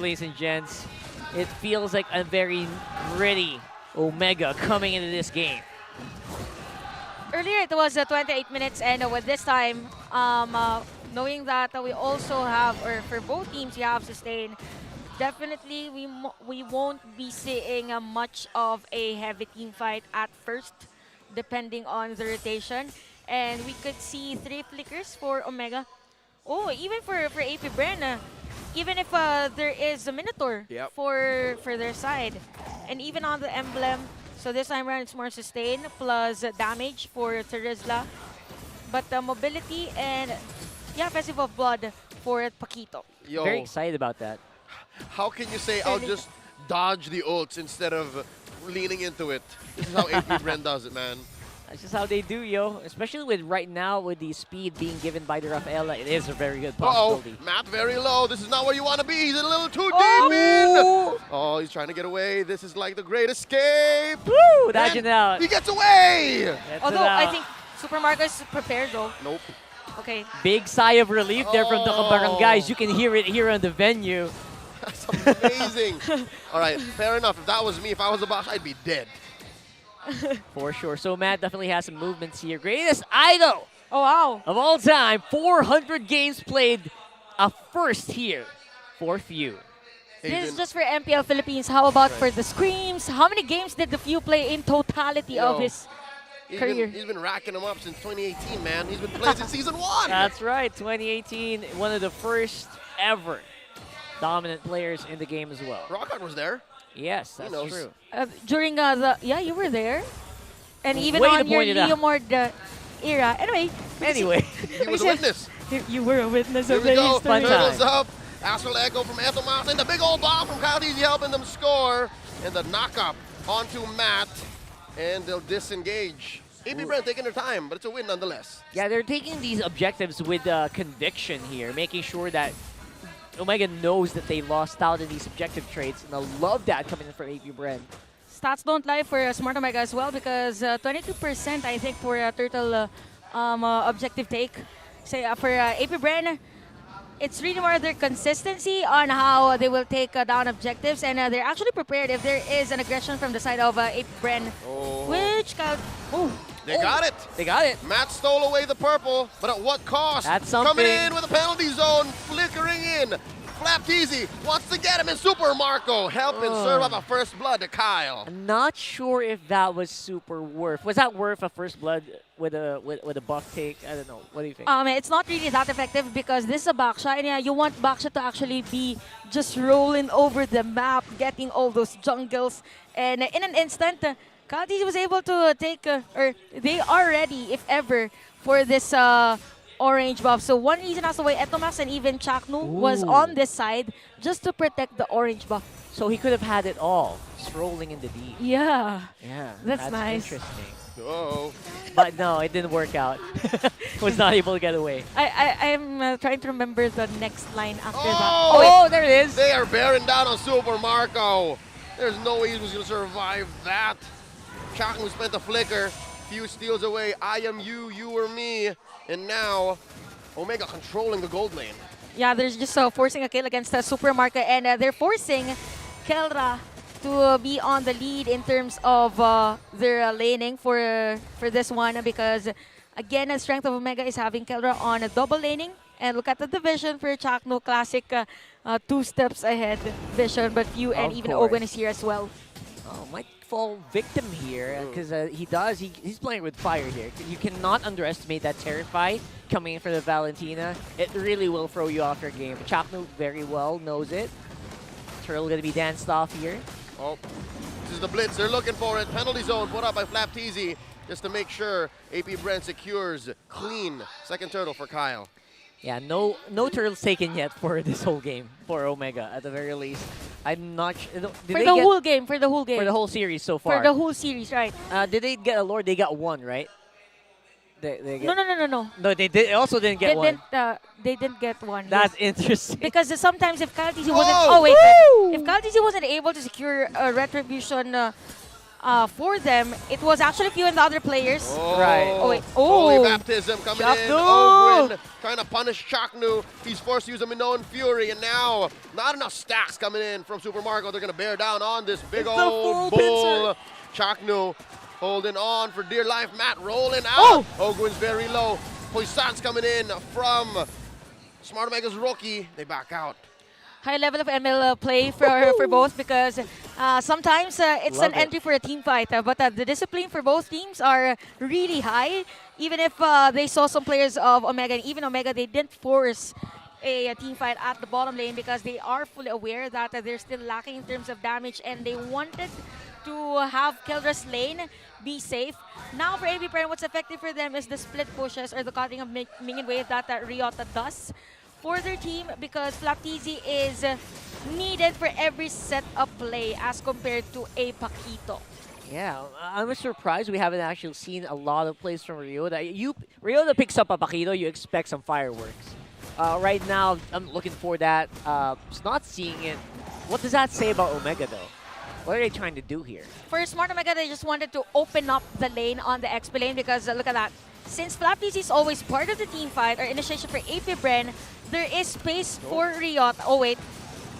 Ladies and gents, it feels like a very gritty Omega coming into this game. Earlier it was 28 minutes, and with this time, knowing that we also have, or for both teams, you have sustained. Definitely, we won't be seeing much of a heavy team fight at first, depending on the rotation, and we could see 3 flickers for Omega. Oh, even for AP Bren, even if there is a Minotaur Yep. for their side, and even on the emblem. So this time around, it's more sustain plus damage for Terizla. But mobility and, yeah, Festival of Blood for Paquito. Yo, Very excited about that. how can you say I'll just dodge the ults instead of leaning into it? This is how AP Bren does it, man. That's just how they do, yo. Especially with right now with the speed being given by the Rafaela, it is a very good possibility. Matt very low. This is not where you want to be. He's a little too deep Oh! in. Oh, he's trying to get away. This is like the great escape. Woo! And Dodging out. he gets away. Gets Although it I out. think Super Marco is prepared though. Nope. Okay. Big sigh of relief there from the Barangays. You can hear it here on the venue. That's amazing. All right, fair enough. If that was me, if I was the boss, I'd be dead. For sure. So Matt definitely has some movements here. Greatest idol Oh wow. of all time. 400 games played. A first here for Few. This is just for MPL Philippines. How about for the Screams? How many games did the Few play in totality of Yo, his career? He's been racking them up since 2018, man. He's been playing since season 1. That's right. 2018, one of the first ever dominant players in the game as well. Rockhart was there. Yes, that's knows. true. During yeah, you were there, and even Way to on your point it out. Leomord era. Anyway, He was a witness. You were a witness Here of we the go. Fun history. time. Turtles up. Astral Echo from Ethelmas. And the big old bomb from Kyle Easy helping them score. And the knock-up onto Matt. And they'll disengage. AP Bren taking their time, but it's a win nonetheless. yeah, they're taking these objectives with conviction here, making sure that Omega knows that they lost out in these objective trades, and I love that coming in from AP Bren. Stats don't lie for Smart Omega as well, because 22% I think for Turtle objective take. Say for AP Bren, it's really more their consistency on how they will take down objectives, and they're actually prepared if there is an aggression from the side of AP Bren, Oh. which They got it. They got it. Matt stole away the purple, but at what cost? That's something. Coming in with a penalty zone, flickering in. Flap Teasy wants to get him, and Super Marco helping serve up a first blood to Kyle. I'm not sure if that was super worth. Was that worth a first blood with a buff take? I don't know. What do you think? it's not really that effective because this is a Baksha, and yeah, you want Baksha to actually be just rolling over the map, getting all those jungles, and in an instant, Kaldi was able to take, or they are ready, if ever, for this orange buff. So one reason as to why Etomas and even Chaknu was Ooh. on this side, just to protect the orange buff. So he could have had it all, just rolling in the deep. Yeah, Yeah, That's nice. Interesting. Oh, But no, it didn't work out. Was not able to get away. I'm trying to remember the next line after that. Oh, there it is. they are bearing down on Super Marco. There's no way he was going to survive that. Chakmu spent the flicker. Few steals away. I am you, you are me. And now, Omega controlling the gold lane. Yeah, they're just forcing a kill against Super Marco, and they're forcing Kelra to be on the lead in terms of their laning for this one, because again, the strength of Omega is having Kelra on a double laning. And look at the division for Chakno, classic 2 steps ahead vision, but Few and Of even course. Owen is here as well. Oh, might fall victim here because he's playing with fire here. You cannot underestimate that Terrify coming in for the Valentina. It really will throw you off your game. Chakno very well knows it. Turtle gonna be danced off here. Oh, this is the blitz. They're looking for it. Penalty zone put up by Flap Teasy just to make sure AP Bren secures clean second turtle for Kyle. Yeah, no turtles taken yet for this whole game for Omega at the very least. I'm not sure. For the whole game, for the whole series so far. For the whole series, right? Did they get a Lord? They got one, right? They get, No. No, they also didn't get one. They didn't get one. That's yes. interesting. Because sometimes if Kaltisi wasn't, Oh! wait, Woo! if Kaltisi wasn't able to secure a retribution for them, it was actually few and the other players. Right. Oh, wait. Holy Oh! baptism coming in. Chaknu! Ogwin trying to punish Chaknu. He's forced to use a Minoan Fury, and now not enough stacks coming in from Super Marco. They're going to bear down on this big It's the old full bull. Chaknu holding on for dear life. Matt rolling out. Ogwin's very low. Poisson's coming in from Smart Omega's rookie. They back out. High level of ML play for both, because sometimes it's Love an entry for a team fight, but the discipline for both teams are really high. Even if they saw some players of Omega, and even Omega, they didn't force a team fight at the bottom lane because they are fully aware that they're still lacking in terms of damage, and they wanted to have Keldra's lane be safe. Now for Apbr, what's effective for them is the split pushes or the cutting of minion wave that Ryota does for their team, because Flaptizi is needed for every set of play as compared to a Paquito. Yeah, I'm surprised we haven't actually seen a lot of plays from Ryota. Ryota picks up a Paquito, you expect some fireworks. Right now, I'm looking for that. Just not seeing it. What does that say about Omega, though? What are they trying to do here? For Smart Omega, they just wanted to open up the lane on the XP lane, because look at that. Since Flaptizi is always part of the team fight or initiation for Apbr, there is space for Ryota. Oh wait,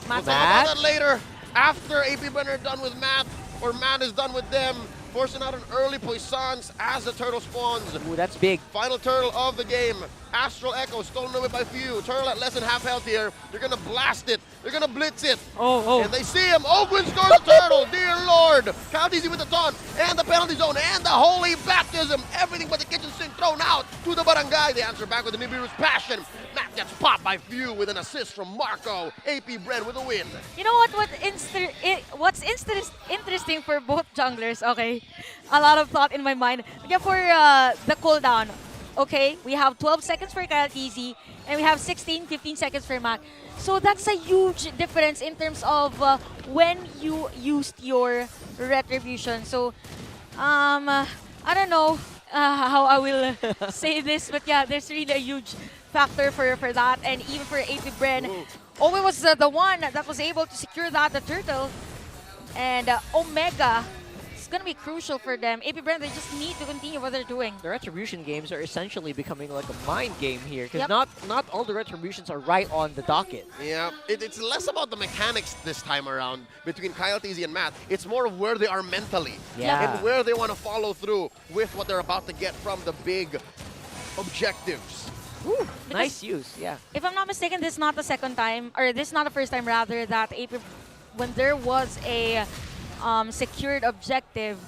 Matt's We'll talk about that later. After Apbr are done with Matt, or Matt is done with them, forcing out an early Poissons as the turtle spawns. Ooh, that's big. Final turtle of the game. Astral Echo stolen away by few. Turtle at less than half health here. They're gonna blast it. They're gonna blitz it. Oh. And they see him. Ogwin scores the turtle. Dear Lord. Count easy with the taunt and the penalty zone and the holy baptism. Everything but the kitchen sink thrown out to the barangay. They answer back with the Nibiru's passion. Matt gets popped by few with an assist from Marco. Apbr with a win. You know what? What's interesting for both junglers? Okay, a lot of thought in my mind. Yeah, for the cooldown. Okay, we have 12 seconds for KLTZ and we have 16, 15 seconds for Matt. So that's a huge difference in terms of when you used your retribution. So, I don't know how I will say this, but yeah, there's really a huge factor for that, and even for Apbr. Owen was the one that was able to secure that, the turtle, and Omega. It's gonna be crucial for them. Apbr, they just need to continue what they're doing. The retribution games are essentially becoming like a mind game here, because Yep. not all the retributions are right on the docket. Yeah, it's less about the mechanics this time around between Kyle TZ and Matt. It's more of where they are mentally Yeah. and where they want to follow through with what they're about to get from the big objectives. Ooh, nice use, yeah. If I'm not mistaken, this is not the second time, or this is not the first time rather, that Apbr, when there was a secured objective,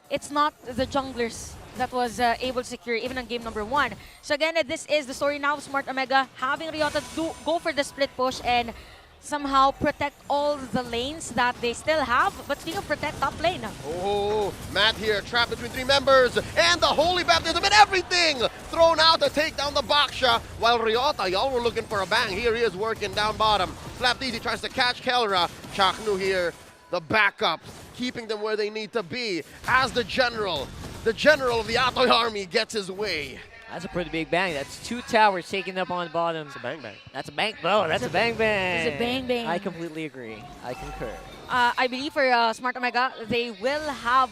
it's not the junglers that was able to secure even on game number 1. So again, this is the story now of Smart Omega having Ryota go for the split push and somehow protect all the lanes that they still have. But speaking of protect top lane, Oh, Matt here trapped between 3 members and the holy baptism and everything thrown out to take down the Baksha, while Ryota, y'all were looking for a bang. Here he is working down bottom. Flaptizi tries to catch Kelra. Chaknu here, the backup, keeping them where they need to be as the general of the Atoy army gets his way. That's a pretty big bang. That's 2 towers taken up on the bottom. It's a bang bang. That's a bang. Oh, that's a bang bang. It's a bang bang. I completely agree. I concur. I believe for Smart Omega, they will have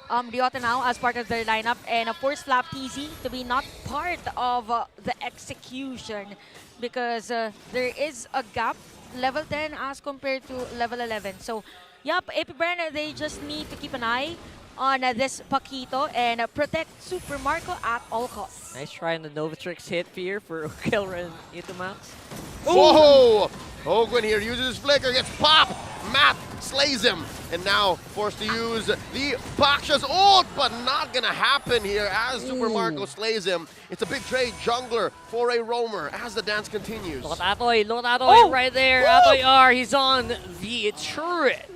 Ryota now as part of their lineup, and of course Flaptizi to be not part of the execution, because there is a gap level 10 as compared to level 11. So, yep, Apbr, they just need to keep an eye on this Paquito and protect Super Marco at all costs. Nice try on the Novatrix hit here for Kelra and Itamax. Whoa! Ogwin here uses his flicker, gets popped. Matt slays him, and now forced to use the Baksha's ult, but not gonna happen here as Super Marco slays him. It's a big trade jungler for a roamer as the dance continues. Look at Atoy right there. Atoy R, he's on the turret.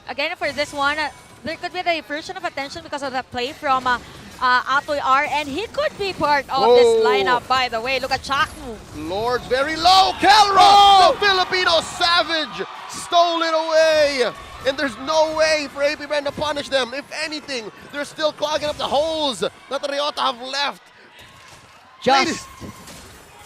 Again, for this one, there could be a diversion of attention because of that play from Atoy R, and he could be part of this lineup, by the way. Look at Chakmu. Lord's very low. Kelra, the Filipino savage, stole it away. And there's no way for Apbr to punish them. If anything, they're still clogging up the holes that the Ryota have left.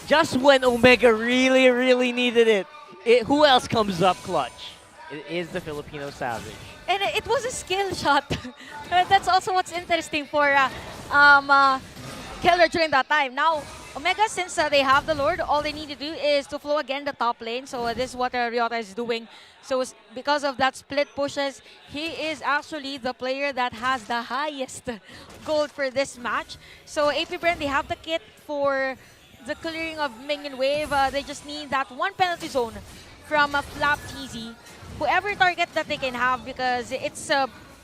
Just when Omega really, really needed it, who else comes up clutch? It is the Filipino Savage. And it was a skill shot. That's also what's interesting for Killer during that time. Now, Omega, since they have the Lord, all they need to do is to flow again the top lane. So this is what Ryota is doing. So because of that split pushes, he is actually the player that has the highest gold for this match. So AP Bren, they have the kit for the clearing of minion wave. They just need that one penalty zone from Flap TZ. Whoever target that they can have, because it's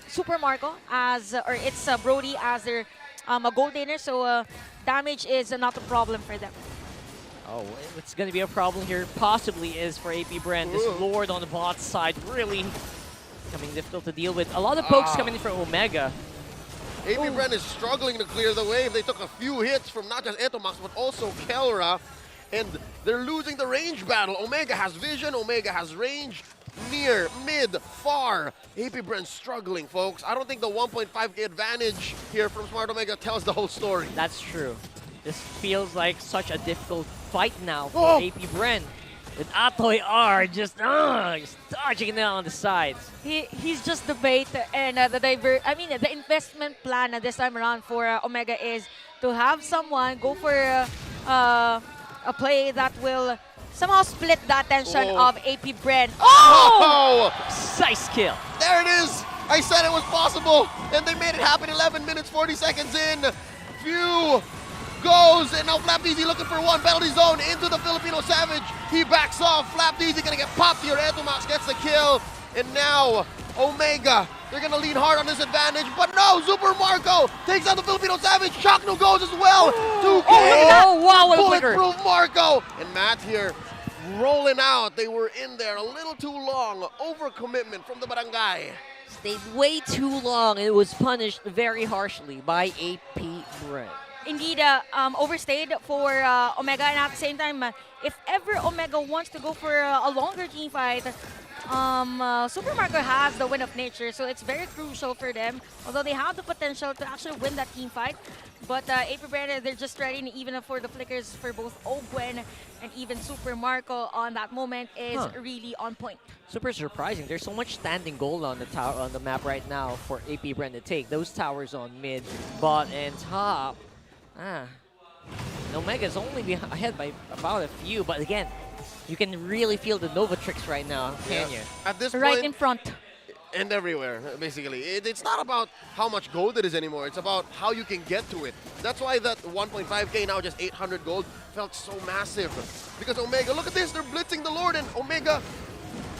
Super Marco or it's Brody as their a gold laner, so damage is not a problem for them. Oh, what's going to be a problem here possibly is for AP Bren. This Lord on the bot side really becoming difficult to deal with. A lot of pokes coming in from Omega. AP Bren is struggling to clear the wave. They took a few hits from not just Etomax, but also Kelra. And they're losing the range battle. Omega has vision, Omega has range. Near, mid, far. AP Bren struggling, folks. I don't think the 1.5k advantage here from Smart Omega tells the whole story. That's true. This feels like such a difficult fight now for AP Bren. With Atoy R just dodging it on the sides. He's just the bait, and the investment plan this time around for Omega is to have someone go for a play that will somehow split the attention of AP Bren. Oh! Nice kill. There it is! I said it was possible, and they made it happen 11 minutes, 40 seconds in. Few goes, and now Flap DZ looking for one. Penalty zone into the Filipino Savage. He backs off. Flap DZ gonna get popped here. Etomax gets the kill, and now Omega, they're gonna lean hard on this advantage, but no, Super Marco takes out the Filipino Savage. Chocno goes as well. 2K. Oh, wow, what a flicker. Bulletproof Marco. And Matt here rolling out. They were in there a little too long. Overcommitment from the barangay. Stayed way too long. It was punished very harshly by AP Bren. Indeed, overstayed for Omega, and at the same time, if ever Omega wants to go for a longer team fight, Super Marco has the win of nature, so it's very crucial for them. Although they have the potential to actually win that team fight, but AP Bren, they're just ready, even for the flickers for both Ogwen and even Super Marco on that moment is really on point. Super surprising. There's so much standing gold on the tower on the map right now for AP Bren to take. Those towers on mid, bot, and top. Omega's only ahead by about a few, but again, you can really feel the Nova tricks right now, can you? At this Right point, in front. and everywhere, basically. It's not about how much gold it is anymore. It's about how you can get to it. That's why that 1.5k, now just 800 gold, felt so massive. Because Omega, look at this, they're blitzing the Lord, and Omega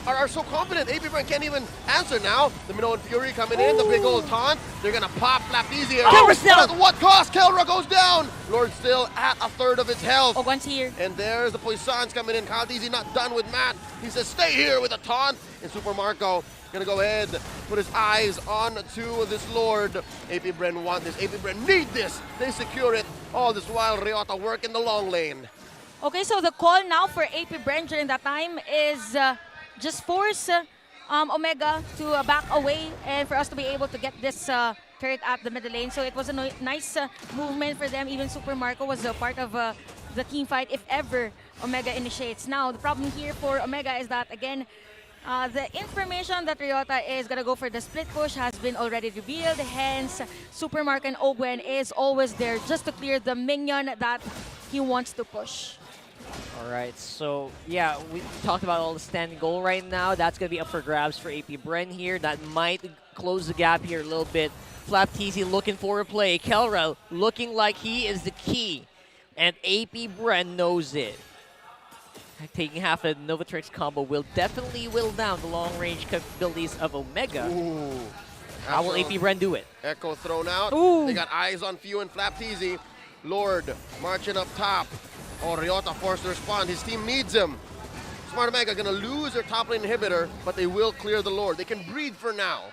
are so confident. AP Bren can't even answer now. The Minoan Fury coming in, the big old taunt. They're gonna pop Flap easier. Kelra's down. At what cost? Kelra goes down. Lord still at a third of his health. Ogwen's here. And there's the Poissons coming in. Kyle DZ not done with Matt. He says, stay here with a taunt. And Super Marco gonna go ahead, put his eyes on to this Lord. AP Bren want this. AP Bren need this. They secure it. All this while, Ryota work in the long lane. Okay, so the call now for AP Bren during that time is just force Omega to back away and for us to be able to get this turret at the middle lane. So it was a nice movement for them. Even Super Marco was a part of the team fight if ever Omega initiates. Now, the problem here for Omega is that, again, the information that Ryota is going to go for the split push has been already revealed. Hence, Super Marco and Ogwen is always there just to clear the minion that he wants to push. All right, so yeah, we talked about all the standing goal right now. That's going to be up for grabs for AP Bren here. That might close the gap here a little bit. Flap TZ looking for a play. Kelra looking like he is the key. And AP Bren knows it. Taking half a Novatrix combo will definitely whittle down the long-range capabilities of Omega. Ooh. How will AP Bren do it? Echo thrown out. Ooh. They got eyes on Few and Flap TZ. Lord marching up top. Oh, Ryota forced to respond. His team needs him. Smart Omega gonna lose their top lane inhibitor, but they will clear the Lord. They can breathe for now.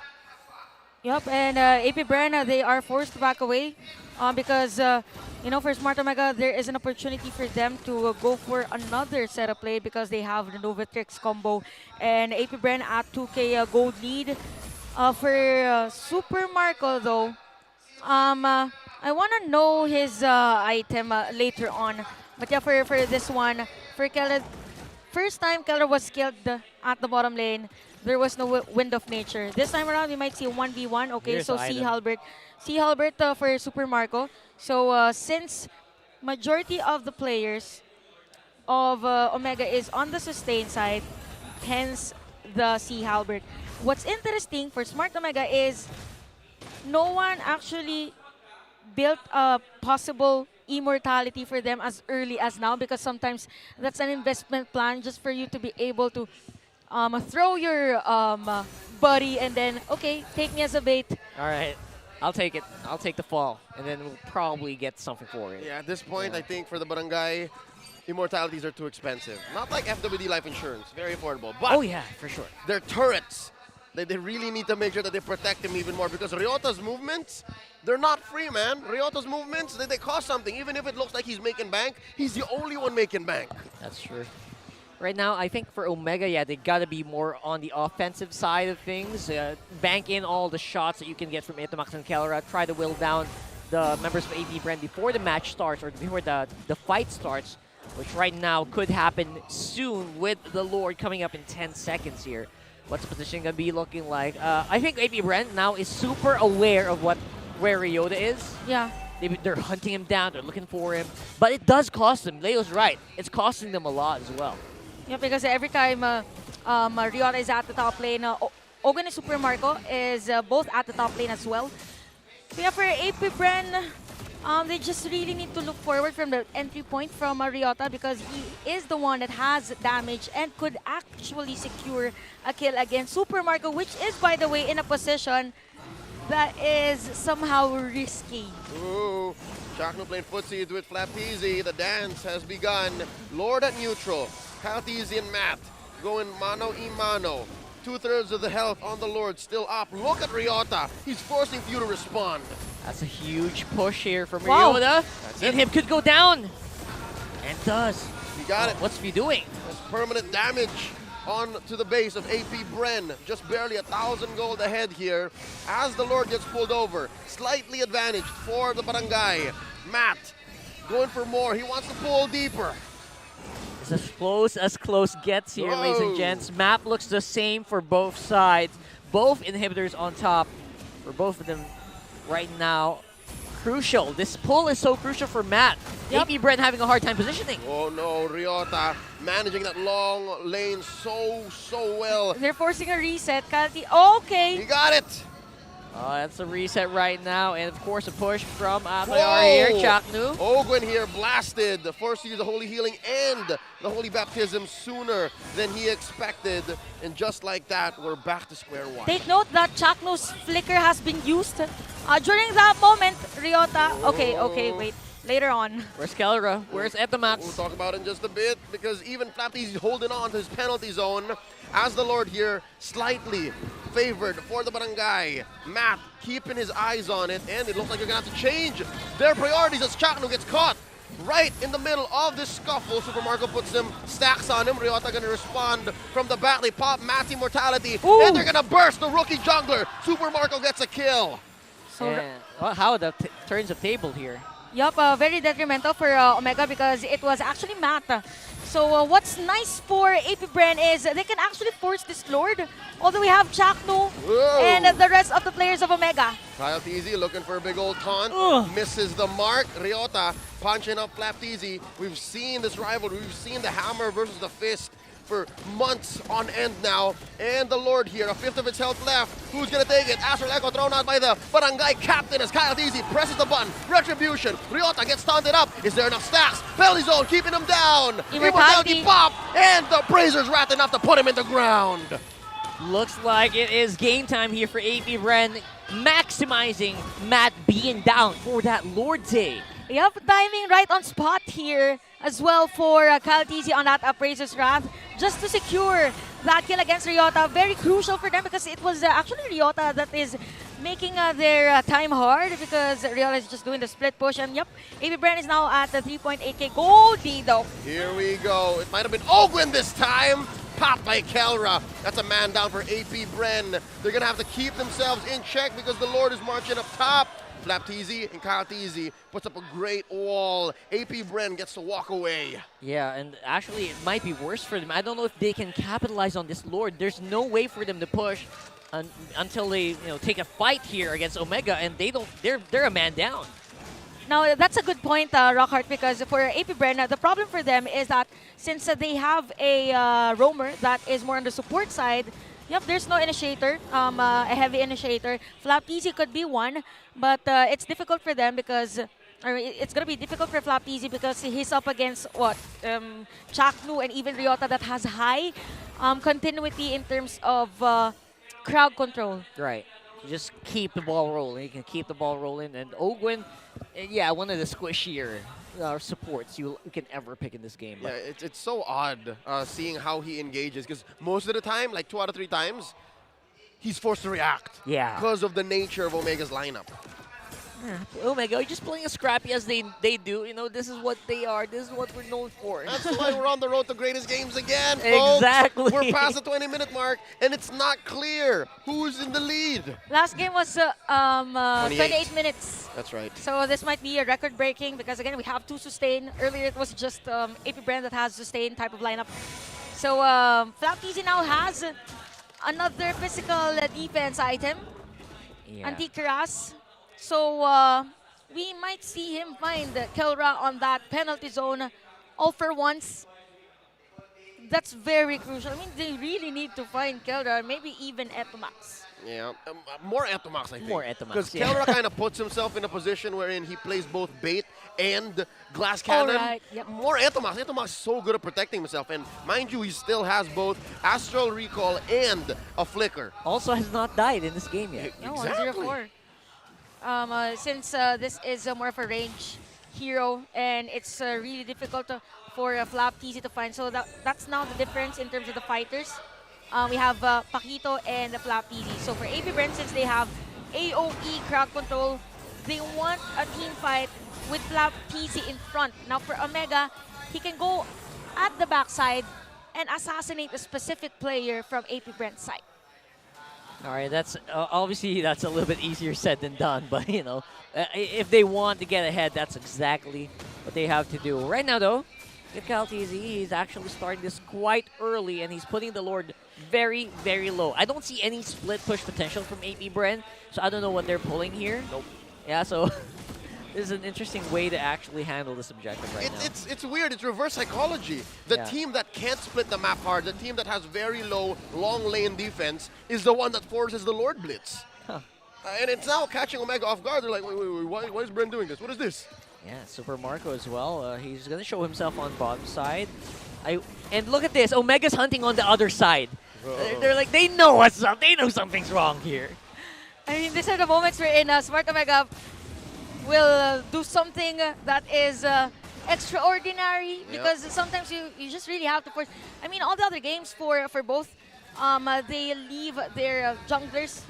Yep, and AP Bren, they are forced to back away because, for Smart Omega, there is an opportunity for them to go for another setup play because they have the Novatrix combo. And AP Bren at 2k gold lead. For Super Marco, though, I want to know his item later on. But yeah, for this one, for Keller, first time Keller was killed at the bottom lane. there was no wind of nature. This time around, we might see a 1v1. Okay, Here's so the C. item. Halbert. C. Halbert for Super Marco. So since majority of the players of Omega is on the sustain side, hence the C. Halbert. What's interesting for Smart Omega is no one actually built a possible immortality for them as early as now, because sometimes that's an investment plan just for you to be able to throw your buddy and then, okay, take me as a bait. All right. I'll take it. I'll take the fall, and then we'll probably get something for it. Yeah, at this point, Yeah. I think for the Barangay, immortalities are too expensive. Not like FWD life insurance, very affordable. But Oh, yeah, for sure. they're turrets. They really need to make sure that they protect him even more, because Ryota's movements, they're not free, man. Ryota's movements, they cost something. Even if it looks like he's making bank, he's the only one making bank. That's true. Right now, I think for Omega, yeah, they got to be more on the offensive side of things. Bank in all the shots that you can get from Itomax and Kelra. Try to will down the members of AP Bren before the match starts or before the fight starts, which right now could happen soon with the Lord coming up in 10 seconds here. What's the position going to be looking like? I think AP Bren now is super aware of where Ryota is. Yeah. They're hunting him down. They're looking for him. But it does cost them. Leo's right. It's costing them a lot as well. Yeah, because every time Ryota is at the top lane, Ogun and Super Marco is both at the top lane as well. So yeah, for AP Bren, they just really need to look forward from the entry point from Ryota, because he is the one that has damage and could actually secure a kill against Super Marco, which is, by the way, in a position that is somehow risky. Ooh, Chakno playing footsies with Flapteezy. The dance has begun. Lord at neutral. Flapteezy and Matt going mano-y-mano. 2/3 of the health on the Lord still up. Look at Ryota. He's forcing Few to respond. That's a huge push here from Wow. Ryota. That's And it. him could go down. And does. He got it. What's he doing? That's permanent damage on to the base of AP Bren. Just barely 1,000 gold ahead here as the Lord gets pulled over. Slightly advantaged for the Barangay. Matt going for more. He wants to pull deeper. It's as close gets here, ladies and Whoa. gents. Map looks the same for both sides. Both inhibitors on top for both of them right now. Crucial. This pull is so crucial for Matt. Yep. AP Bren having a hard time positioning. Oh no, Ryota managing that long lane so well. They're forcing a reset. Kalti, okay. He got it. That's a reset right now. And of course, a push from Apbr here. Chaknu. Ogwen here blasted, forced to use the Holy Healing and the Holy Baptism sooner than he expected. And just like that, we're back to square one. Take note that Chakno's flicker has been used. During that moment, Ryota, okay, wait. Later on. Where's Kelra? Where's We'll Etomax? talk about it in just a bit, because even Flapteezy is holding on to his penalty zone as the Lord here slightly favored for the Barangay. Matt keeping his eyes on it, and it looks like you're going to have to change their priorities as Chakno gets caught right in the middle of this scuffle. Super Marco puts them stacks on him. Ryota going to respond from the back. They pop Matt's immortality, Ooh. and they're going to burst the rookie jungler. Super Marco gets a kill. So Well, how the turns of table here. Yup, very detrimental for Omega, because it was actually Matt. So what's nice for AP Bren is they can actually force this Lord, although we have Chakno Whoa. and the rest of the players of Omega. Flapteezy looking for a big old taunt. Ugh. Misses the mark. Ryota punching up Flapteezy. We've seen this rivalry. We've seen the hammer versus the fist for months on end now. And the Lord here, 1/5 of its health left. Who's gonna take it? Astral Echo thrown out by the Barangay captain as Flapteezy presses the button. Retribution. Ryota gets taunted up. Is there enough stacks? Penalty zone keeping him down. Immortality. Pop. And the Brazers rat enough to put him in the ground. Looks like it is game time here for AP Bren, maximizing Matt being down for that Lord Day. Yup, timing right on spot here as well for Kaltizi on that Appraiser's Wrath, just to secure that kill against Ryota. Very crucial for them, because it was actually Ryota that is making their time hard, because Ryota is just doing the split push. And yep, AP Bren is now at the 3.8k gold lead though. Here we go. It might have been Ogwen this time. Popped by Kelra. That's a man down for AP Bren. They're going to have to keep themselves in check, because the Lord is marching up top. Flapteezy and Kyle puts up a great wall. AP Bren gets to walk away. Yeah, and actually it might be worse for them. I don't know if they can capitalize on this Lord. There's no way for them to push until they take a fight here against Omega, and they're a man down. Now, that's a good point, Rockhart, because for AP Bren, the problem for them is that since they have a roamer that is more on the support side, there's no initiator, a heavy initiator. Flapteezy could be one, but it's difficult for them because, or it's going to be difficult for Flapteezy because he's up against Chaknu and even Ryota that has high continuity in terms of crowd control. Right. Just keep the ball rolling. You can keep the ball rolling. And Ogwin, yeah, one of the squishier supports you can ever pick in this game. Yeah, it's so odd seeing how he engages because most of the time, like 2 out of 3 times, he's forced to react. Yeah. Because of the nature of Omega's lineup. Omega, you're just playing as scrappy as they do. This is what they are. This is what we're known for. That's why we're on the road to greatest games again, folks. Exactly. We're past the 20-minute mark, and it's not clear who's in the lead. Last game was 28 minutes. That's right. So this might be a record-breaking because, again, we have 2 sustain. Earlier, it was just AP Brand that has sustain type of lineup. So Flapteezy now has another physical defense item, Anti-Karas. So we might see him find Kelra on that penalty zone all for once. That's very crucial. I mean, they really need to find Kelra, maybe even Etomax. Yeah, more Etomax, I think. More Etomax, because Kelra kind of puts himself in a position wherein he plays both bait and glass cannon. Right, yep. More Etomax. Etomax is so good at protecting himself. And mind you, he still has both Astral Recall and a Flicker. Also has not died in this game yet. No, Exactly. 0-4. Since this is more of a range hero and it's really difficult for Flapteezy to find. So that's now the difference in terms of the fighters. We have Paquito and Flapteezy. So for AP Bren, since they have AOE crowd control, they want a team fight with Flapteezy in front. Now for Omega, he can go at the backside and assassinate a specific player from AP Bren's side. All right, that's obviously that's a little bit easier said than done, but if they want to get ahead, that's exactly what they have to do. Right now, though, Flapteezy, he's actually starting this quite early, and he's putting the Lord very, very low. I don't see any split push potential from AP Bren, so I don't know what they're pulling here. Nope. Yeah, so this is an interesting way to actually handle this objective right now. It's weird. It's reverse psychology. The team that can't split the map hard, the team that has very low, long lane defense, is the one that forces the Lord Blitz. Huh. And it's now catching Omega off guard. They're like, wait, why is Bren doing this? What is this? Yeah, Super Marco as well. He's going to show himself on bottom side. And look at this. Omega's hunting on the other side. They're like, they know what's up. They know something's wrong here. I mean, these are the moments wherein Smart Omega will do something that is extraordinary because sometimes you just really have to force. I mean, all the other games for both, they leave their junglers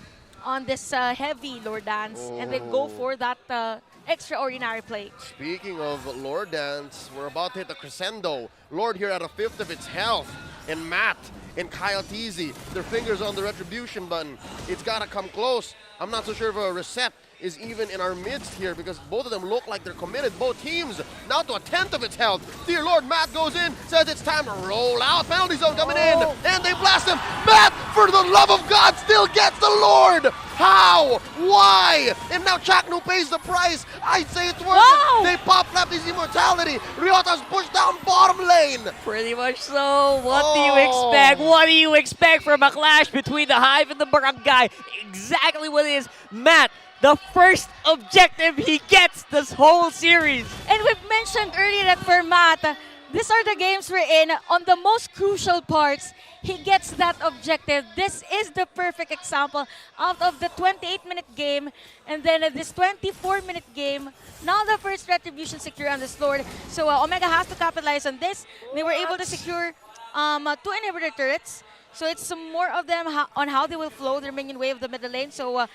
on this heavy Lord Dance and they go for that extraordinary play. Speaking of Lord Dance, we're about to hit a crescendo. Lord here at a 5th of its health. And Matt and Kyle Teasy, their fingers on the retribution button. It's got to come close. I'm not so sure if a reset is even in our midst here because both of them look like they're committed. Both teams now to a 10th of its health. Dear Lord, Matt goes in, says it's time to roll out. Penalty zone coming in, and they blast him. Matt, for the love of God, still gets the Lord. How? Why? And now Chaknu pays the price. I say it's worth it. They pop Flapteezy's immortality. Ryota's pushed down bottom lane. Pretty much so. What do you expect? What do you expect from a clash between the Hive and the Barangay? Exactly what it is. Matt, the first objective he gets this whole series. And we've mentioned earlier that for Matt, these are the games we're in. On the most crucial parts, he gets that objective. This is the perfect example out of the 28-minute game and then this 24-minute game. Now the first retribution secure on this Lord. So Omega has to capitalize on this. They were able to secure 2 inhibitor turrets. So it's more of them on how they will flow their minion wave the middle lane. So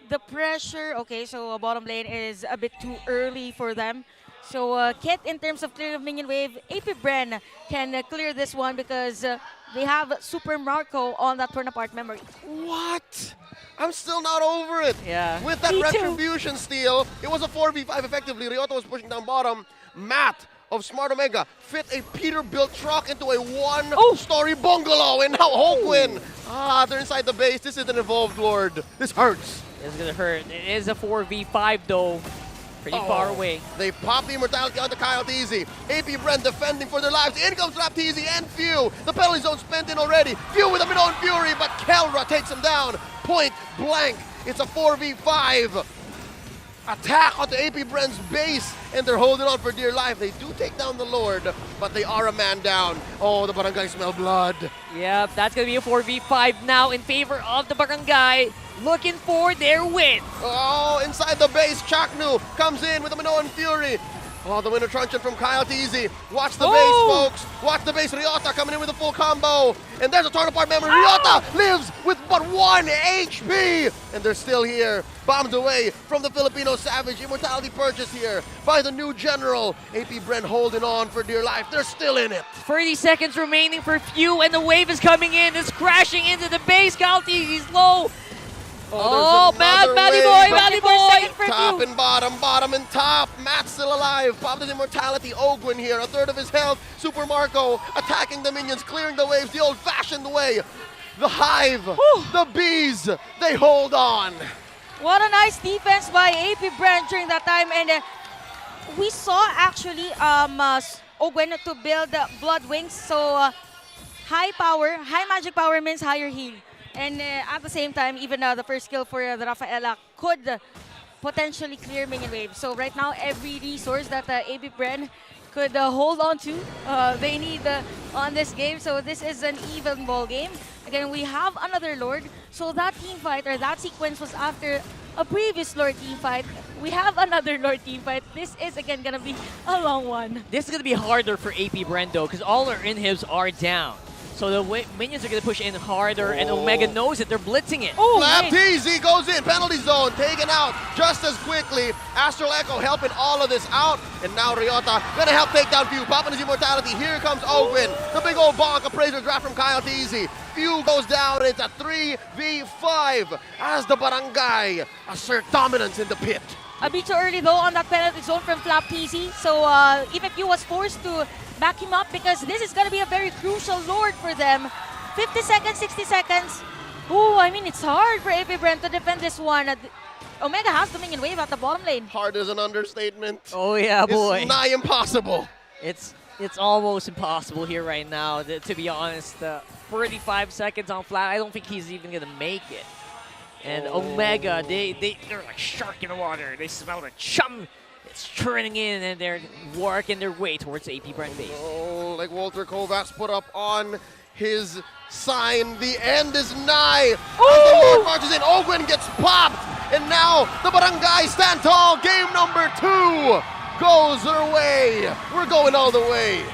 the pressure, okay, so bottom lane is a bit too early for them. So Kit, in terms of clearing of minion wave, AP Bren can clear this one because they have Super Marco on that torn apart memory. What? I'm still not over it. Yeah. With that Me too. retribution steal, it was a 4v5 effectively. Ryota was pushing down bottom. Matt of Smart Omega fit a Peterbilt truck into a one-story bungalow, and now Hokwin. They're inside the base. This is an evolved Lord. This hurts. It's gonna hurt. It is a 4v5 though. Pretty far away. They pop the immortality onto Kyle Teasy. AP Bren defending for their lives. In comes Rap Teasy and Few. The penalty zone spent in already. Few with a mid-on fury, but Kelra takes him down. Point blank. It's a 4v5. Attack onto AP Bren's base, and they're holding on for dear life. They do take down the Lord, but they are a man down. Oh, the Barangay smell blood. Yep, that's gonna be a 4v5 now in favor of the Barangay. Looking for their win. Oh, inside the base, Chaknu comes in with a Minoan Fury. Oh, the winner truncheon from Kyle Teasy. Watch the base, folks. Watch the base. Ryota coming in with a full combo. And there's a torn apart memory. Ryota lives with but 1 HP. And they're still here. Bombed away from the Filipino Savage. Immortality purchase here by the new general. AP Bren holding on for dear life. They're still in it. 30 seconds remaining for Few, and the wave is coming in. It's crashing into the base. He's low. Oh, Matty boy. Top and bottom and top. Matt's still alive. Popped his immortality. Ogwin here, a third of his health. Super Marco attacking the minions, clearing the waves the old-fashioned way. The Hive, the Bees, they hold on. What a nice defense by AP Bren during that time. And we saw actually Ogwen to build Blood Wings. So high magic power means higher heal. And at the same time, even the first kill for the Rafaela could potentially clear minion wave. So right now, every resource that AP Bren could hold on to, they need on this game. So this is an even ball game. Again, we have another Lord. So that team fight, or that sequence, was after a previous Lord team fight. We have another Lord team fight. This is, again, going to be a long one. This is going to be harder for AP Bren, though, because all our inhibs are down. So the minions are going to push in harder, and Omega knows it. They're blitzing it. Flap TZ goes in. Penalty zone taken out just as quickly. Astral Echo helping all of this out. And now Ryota going to help take down Few. Popping his immortality. Here comes Ogwin. The big old bonk. Appraiser draft from Kyle TZ. Few goes down. It's a 3v5 as the Barangay assert dominance in the pit. A bit too early though on that penalty zone from Flap TZ. So even Few was forced to back him up because this is going to be a very crucial Lord for them. 50 seconds, 60 seconds. Ooh, I mean, it's hard for AP Bren to defend this one. Omega has the minion wave at the bottom lane. Hard is an understatement. Oh, yeah, boy. It's nigh impossible. It's almost impossible here right now, to be honest. 45 seconds on flat. I don't think he's even going to make it. And Omega, they're like shark in the water. They smell the chum. It's churning in, and they're working their way towards AP Bren base. Oh, like Walter Kovacs put up on his sign, the end is nigh. As the Lord marches in, Ogwin gets popped, and now the Barangay stand tall. Game number 2 goes their way. We're going all the way.